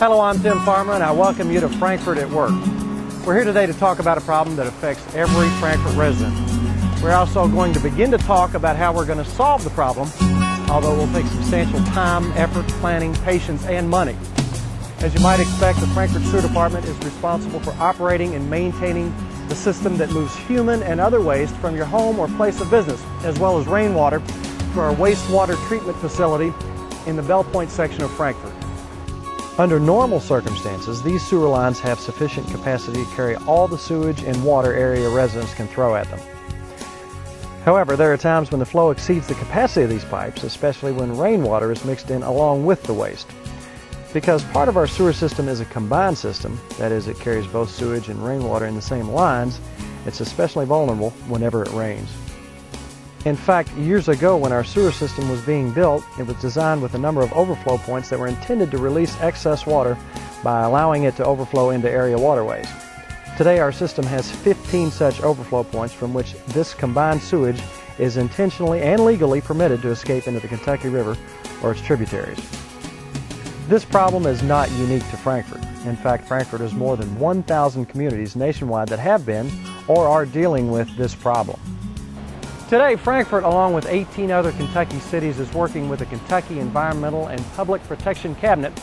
Hello, I'm Tim Farmer and I welcome you to Frankfort at Work. We're here today to talk about a problem that affects every Frankfort resident. We're also going to begin to talk about how we're going to solve the problem, although it will take substantial time, effort, planning, patience, and money. As you might expect, the Frankfort Sewer Department is responsible for operating and maintaining the system that moves human and other waste from your home or place of business, as well as rainwater, to our wastewater treatment facility in the Bell Point section of Frankfort. Under normal circumstances, these sewer lines have sufficient capacity to carry all the sewage and water area residents can throw at them. However, there are times when the flow exceeds the capacity of these pipes, especially when rainwater is mixed in along with the waste. Because part of our sewer system is a combined system, that is, it carries both sewage and rainwater in the same lines, it's especially vulnerable whenever it rains. In fact, years ago when our sewer system was being built, it was designed with a number of overflow points that were intended to release excess water by allowing it to overflow into area waterways. Today our system has 15 such overflow points from which this combined sewage is intentionally and legally permitted to escape into the Kentucky River or its tributaries. This problem is not unique to Frankfort. In fact, Frankfort has more than 1,000 communities nationwide that have been or are dealing with this problem. Today, Frankfort, along with 18 other Kentucky cities, is working with the Kentucky Environmental and Public Protection Cabinet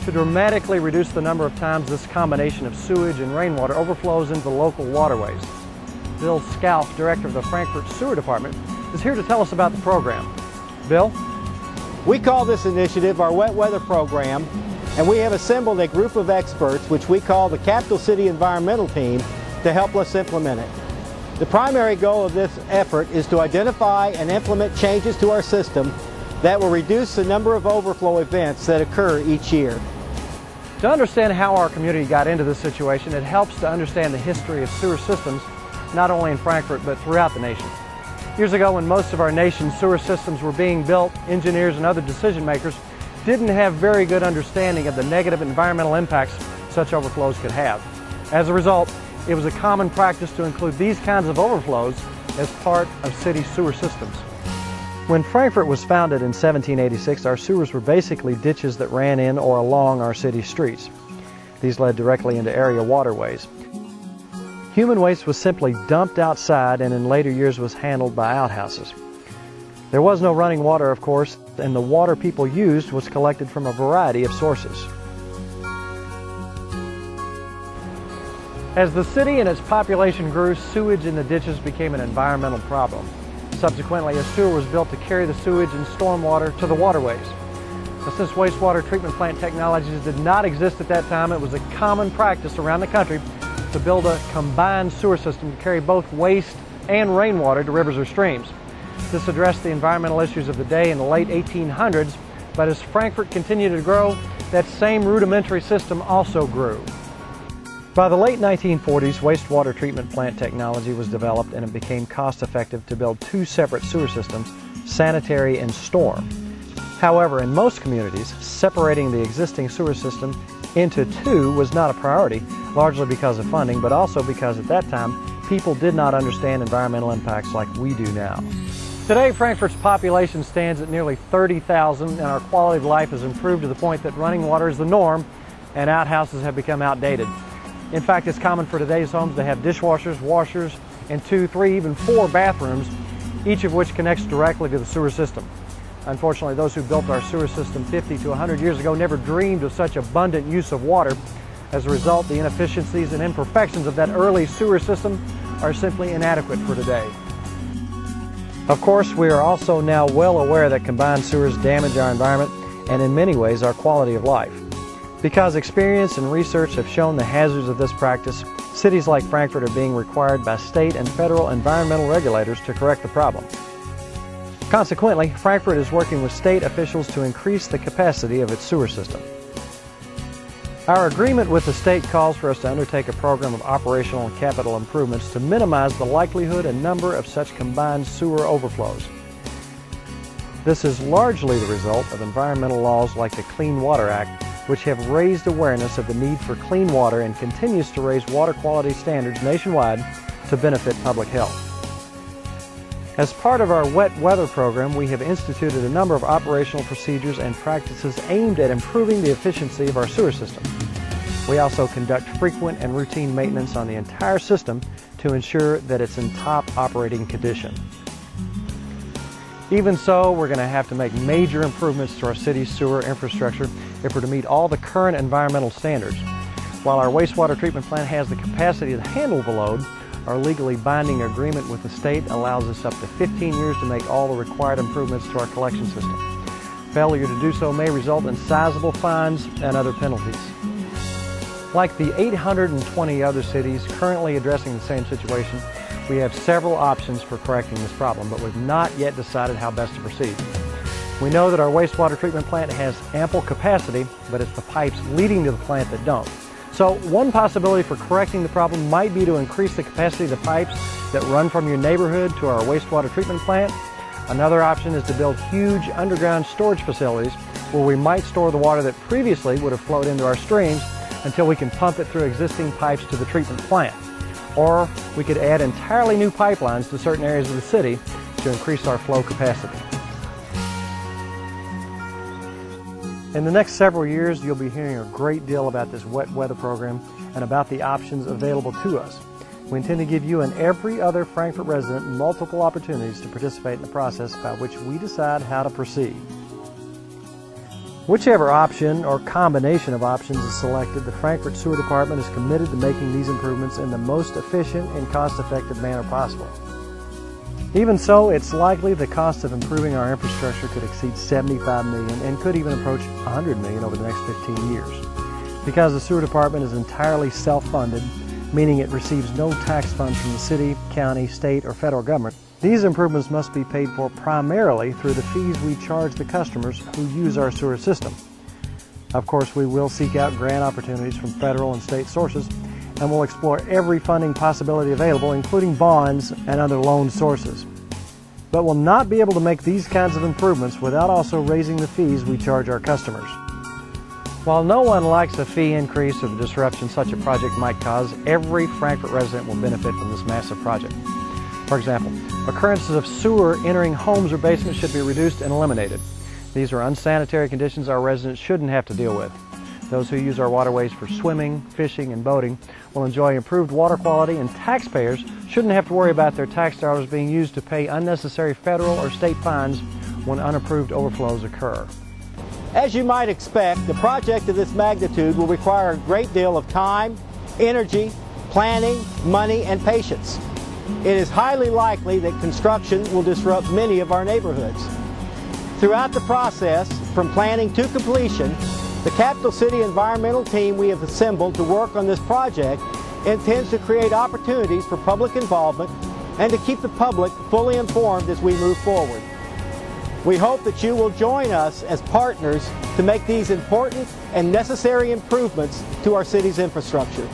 to dramatically reduce the number of times this combination of sewage and rainwater overflows into the local waterways. Bill Scalf, director of the Frankfort Sewer Department, is here to tell us about the program. Bill? We call this initiative our Wet Weather Program, and we have assembled a group of experts, which we call the Capital City Environmental Team, to help us implement it. The primary goal of this effort is to identify and implement changes to our system that will reduce the number of overflow events that occur each year. To understand how our community got into this situation, it helps to understand the history of sewer systems, not only in Frankfort, but throughout the nation. Years ago, when most of our nation's sewer systems were being built, engineers and other decision makers didn't have very good understanding of the negative environmental impacts such overflows could have. As a result, it was a common practice to include these kinds of overflows as part of city sewer systems. When Frankfort was founded in 1786, our sewers were basically ditches that ran in or along our city streets. These led directly into area waterways. Human waste was simply dumped outside and in later years was handled by outhouses. There was no running water, of course, and the water people used was collected from a variety of sources. As the city and its population grew, sewage in the ditches became an environmental problem. Subsequently, a sewer was built to carry the sewage and stormwater to the waterways. But since wastewater treatment plant technologies did not exist at that time, it was a common practice around the country to build a combined sewer system to carry both waste and rainwater to rivers or streams. This addressed the environmental issues of the day in the late 1800s, but as Frankfort continued to grow, that same rudimentary system also grew. By the late 1940s, wastewater treatment plant technology was developed and it became cost-effective to build two separate sewer systems, sanitary and storm. However, in most communities, separating the existing sewer system into two was not a priority, largely because of funding, but also because at that time, people did not understand environmental impacts like we do now. Today, Frankfort's population stands at nearly 30,000, and our quality of life has improved to the point that running water is the norm, and outhouses have become outdated. In fact, it's common for today's homes to have dishwashers, washers, and 2, 3, even 4 bathrooms, each of which connects directly to the sewer system. Unfortunately, those who built our sewer system 50 to 100 years ago never dreamed of such abundant use of water. As a result, the inefficiencies and imperfections of that early sewer system are simply inadequate for today. Of course, we are also now well aware that combined sewers damage our environment and in many ways our quality of life. Because experience and research have shown the hazards of this practice, cities like Frankfort are being required by state and federal environmental regulators to correct the problem. Consequently, Frankfort is working with state officials to increase the capacity of its sewer system. Our agreement with the state calls for us to undertake a program of operational and capital improvements to minimize the likelihood and number of such combined sewer overflows. This is largely the result of environmental laws like the Clean Water Act, which have raised awareness of the need for clean water and continues to raise water quality standards nationwide to benefit public health. As part of our wet weather program, we have instituted a number of operational procedures and practices aimed at improving the efficiency of our sewer system. We also conduct frequent and routine maintenance on the entire system to ensure that it's in top operating condition. Even so, we're going to have to make major improvements to our city's sewer infrastructure if we're to meet all the current environmental standards. While our wastewater treatment plant has the capacity to handle the load, our legally binding agreement with the state allows us up to 15 years to make all the required improvements to our collection system. Failure to do so may result in sizable fines and other penalties. Like the 820 other cities currently addressing the same situation, we have several options for correcting this problem, but we've not yet decided how best to proceed. We know that our wastewater treatment plant has ample capacity, but it's the pipes leading to the plant that don't. So one possibility for correcting the problem might be to increase the capacity of the pipes that run from your neighborhood to our wastewater treatment plant. Another option is to build huge underground storage facilities where we might store the water that previously would have flowed into our streams until we can pump it through existing pipes to the treatment plant. Or we could add entirely new pipelines to certain areas of the city to increase our flow capacity. In the next several years, you'll be hearing a great deal about this wet weather program and about the options available to us. We intend to give you and every other Frankfort resident multiple opportunities to participate in the process by which we decide how to proceed. Whichever option or combination of options is selected, the Frankfort Sewer Department is committed to making these improvements in the most efficient and cost-effective manner possible. Even so, it's likely the cost of improving our infrastructure could exceed $75 million and could even approach $100 million over the next 15 years. Because the Sewer Department is entirely self-funded, meaning it receives no tax funds from the city, county, state, or federal government, these improvements must be paid for primarily through the fees we charge the customers who use our sewer system. Of course, we will seek out grant opportunities from federal and state sources, and we'll explore every funding possibility available, including bonds and other loan sources. But we'll not be able to make these kinds of improvements without also raising the fees we charge our customers. While no one likes a fee increase or the disruption such a project might cause, every Frankfort resident will benefit from this massive project. For example, occurrences of sewer entering homes or basements should be reduced and eliminated. These are unsanitary conditions our residents shouldn't have to deal with. Those who use our waterways for swimming, fishing, and boating will enjoy improved water quality, and taxpayers shouldn't have to worry about their tax dollars being used to pay unnecessary federal or state fines when unapproved overflows occur. As you might expect, the project of this magnitude will require a great deal of time, energy, planning, money, and patience. It is highly likely that construction will disrupt many of our neighborhoods. Throughout the process, from planning to completion, the Capital City environmental team we have assembled to work on this project intends to create opportunities for public involvement and to keep the public fully informed as we move forward. We hope that you will join us as partners to make these important and necessary improvements to our city's infrastructure.